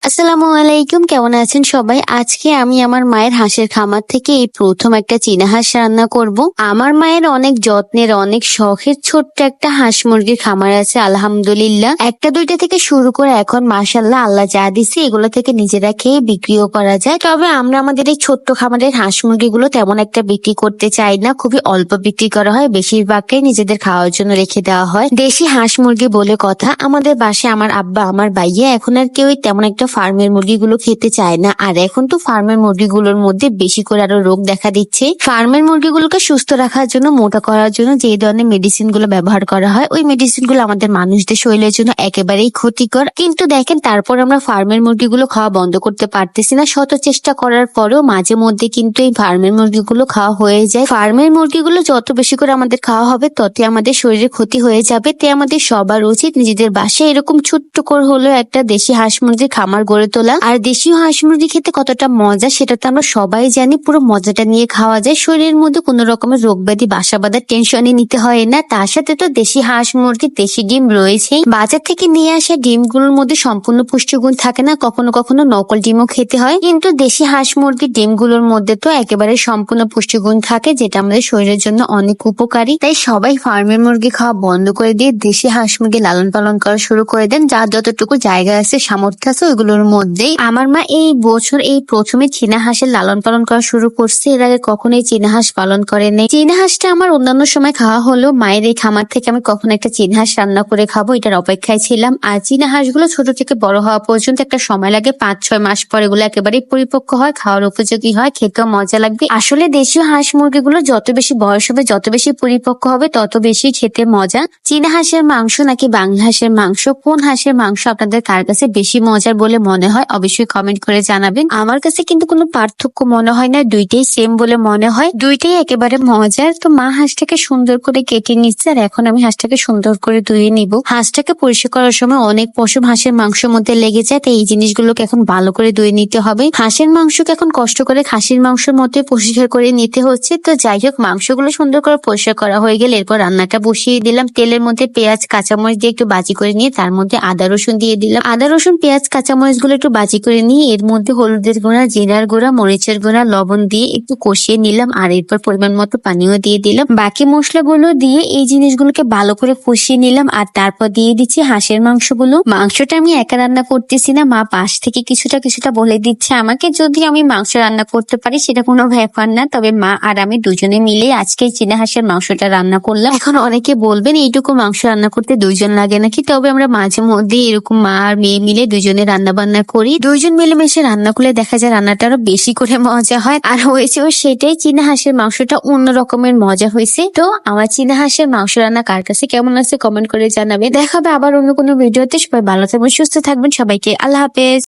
আসসালামু আলাইকুম, কেমন আছেন সবাই? আজকে আমি আমার মায়ের হাঁসের খামার থেকে এই প্রথম একটা চীনা হাঁস রান্না করব। আমার মায়ের অনেক যত্নের, অনেক শখের ছোট্ট একটা হাঁস মুরগির খামার আছে আলহামদুলিল্লাহ। একটা দুইটা থেকে শুরু করে এখন মাশাআল্লাহ আল্লাহ যা দিছে এগুলো থেকে নিজেরা খেয়ে বিক্রিও করা যায়। তবে আমরা আমাদের এই ছোট্ট খামারের হাঁস মুরগিগুলো তেমন একটা বিক্রি করতে চাই না, খুবই অল্প বিক্রি করা হয়, বেশিরভাগটাই নিজেদের খাওয়ার জন্য রেখে দেওয়া হয়। দেশি হাঁস মুরগি বলে কথা, আমাদের বাসায় আমার আব্বা আমার ভাইয়া এখন আর কেউই তেমন একটা ফার্মের মুরগিগুলো খেতে চায় না। আর এখন তো ফার্মের মুরগিগুলোর মধ্যে বেশি করে আরো রোগ দেখা দিচ্ছে। ফার্মের মুরগিগুলোকে সুস্থ রাখার জন্য, মোটা করার জন্য যে ধরনের মেডিসিন গুলো ব্যবহার করা হয়, ওই মেডিসিন গুলো আমাদের মানুষদের শরীরের জন্য একেবারেই ক্ষতিকর। কিন্তু দেখেন, তারপর আমরা ফার্মের মুরগিগুলো খাওয়া বন্ধ করতে পারতেছি না। শত চেষ্টা করার পরেও মাঝে মধ্যে কিন্তু এই ফার্মের মুরগিগুলো খাওয়া হয়ে যায়। ফার্মের মুরগিগুলো যত বেশি করে আমাদের খাওয়া হবে ততই আমাদের শরীরে ক্ষতি হয়ে যাবে। তাই আমাদের সবার উচিত নিজেদের বাসায় এরকম ছোট্ট করে হলেও একটা দেশি হাঁস মুরগির খামার গড়ে তোলা। আর দেশীয় হাঁস মুরগি খেতে কতটা মজা সেটা তো আমরা সবাই জানি। পুরো মজাটা নিয়ে খাওয়া যায়, শরীরের মধ্যে কোনো রকমের রোগ ব্যাধি বাসা বাঁধার টেনশনই নিতে হয় না। তার সাথে তো দেশি হাঁস মুরগির দেশি ডিম রয়েছেই। বাজার থেকে নিয়ে আসা ডিমগুলোর মধ্যে সম্পূর্ণ পুষ্টিগুণ থাকে না, কখনো কখনো নকল ডিমও খেতে হয়। কিন্তু দেশি হাঁস মুরগির ডিমগুলোর মধ্যে তো একেবারে সম্পূর্ণ পুষ্টিগুণ থাকে, যেটা আমাদের শরীরের জন্য অনেক উপকারী। তাই সবাই ফার্মের মুরগি খাওয়া বন্ধ করে দিয়ে দেশি হাঁস মুরগি লালন পালন করা শুরু করে দেন। যার যতটুকু জায়গা আছে, সামর্থ্য আছে, ওইগুলোর মধ্যেই। আমার মা এই বছর এই প্রথমে চীনা হাঁসের লালন পালন করা শুরু করছে। এর আগে কখনোই চীনা হাঁস পালন করেনি। চীনা হাঁসটা আমার অন্যান্য সময় খাওয়া হলেও মায়ের এই খামার থেকে আমি কখনো একটা চীনা হাঁস রান্না করে খাবো এটার অপেক্ষায় ছিলাম। আর চীনা হাঁসগুলো ছোট থেকে বড় হওয়া পর্যন্ত একটা সময় লাগে, 5-6 মাস পর এগুলো একেবারেই পরিপক্ক হয়, খাওয়ার উপযোগী হয়, খেতেও মজা লাগবে। আসলে দেশীয় হাঁস মুরগিগুলো যত বেশি বয়স হবে, যত বেশি পরিপক্ক হবে, তত বেশি খেতে মজা। চীনা হাঁসের মাংস নাকি বাংলা হাঁসের মাংস, কোন হাঁসের মাংস আপনাদের কার কাছে বেশি মজার বলে মনে হয় অবশ্যই কমেন্ট করে জানাবেন। আমার কাছে কিন্তু কোনো পার্থক্য মনে হয় না, দুইটাই সেম বলে মনে হয়, দুইটাই একেবারে মজার। তো মা হাঁসটাকে সুন্দর করে কেটে নিচ্ছে আর এখন আমি হাঁসটাকে সুন্দর করে ধুয়ে নিব। হাঁসটাকে পরিষ্কার করার সময় অনেক পশম হাঁসের মাংসের মধ্যে লেগে যায়, তাই এই জিনিসগুলোকে এখন ভালো করে ধুয়ে নিতে হবে। হাঁসের মাংসকে এখন কষ্ট করে খাসির মাংসের মধ্যে পরিষ্কার করে নিতে হচ্ছে। তো যাই হোক, মাংসগুলো সুন্দর করে পরিষ্কার করা হয়ে গেলে এরপর রান্নাটা বসিয়ে দিলাম। তেলের মধ্যে পেঁয়াজ কাঁচামরিচ দিয়ে একটু বাজি করে নিয়ে তার মধ্যে আদা রসুন দিয়ে দিলাম। আদা রসুন পেঁয়াজ কাঁচামরিচ গুলো একটু বাজি করে নিয়ে এর মধ্যে হলুদের গুঁড়া, জিরার গুঁড়া, মরিচের গুঁড়া, লবণ দিয়ে একটু কষিয়ে নিলাম। আর এরপর পরিমাণ মতো পানিও দিয়ে দিলাম। বাকি মশলাগুলো দিয়ে এই জিনিসগুলোকে ভালো করে কষিয়ে নিলাম। আর তারপর দিয়ে দিচ্ছি হাঁসের মাংসগুলো। মাংসটা আমি একা রান্না করতেছি না, মা পাশ থেকে কিছুটা কিছুটা বলে দিচ্ছে আমাকে। যদি আমি মাংস রান্না করতে পারি সেটা কোনো ব্যাপার না, তবে মা আর আমি দুজনে মিলে আজকে চীনা হাঁসের মাংসটা রান্না করলাম। এখন অনেকে বলবেন এইটুকু মাংস রান্না করতে 2 জন লাগে নাকি, তবে আমরা মাঝে মধ্যে এরকম মা আর মেয়ে মিলে দুজনে রান্না বান্না করি। 2 জন মিলেমিশে রান্না করলে দেখা যায় রান্নাটা আরো বেশি করে মজা হয়। আর হয়েছেও সেটাই, চীনা হাঁসের মাংসটা অন্য রকমের মজা হয়েছে। তো আমার চীনা হাঁসের মাংস রান্না কার কাছে কেমন আছে কমেন্ট করে জানাবে। দেখা হবে আবার অন্য কোনো ভিডিওতে। সবাই ভালো থাকবেন, সুস্থ থাকবেন, সবাইকে আল্লাহ হাফেজ।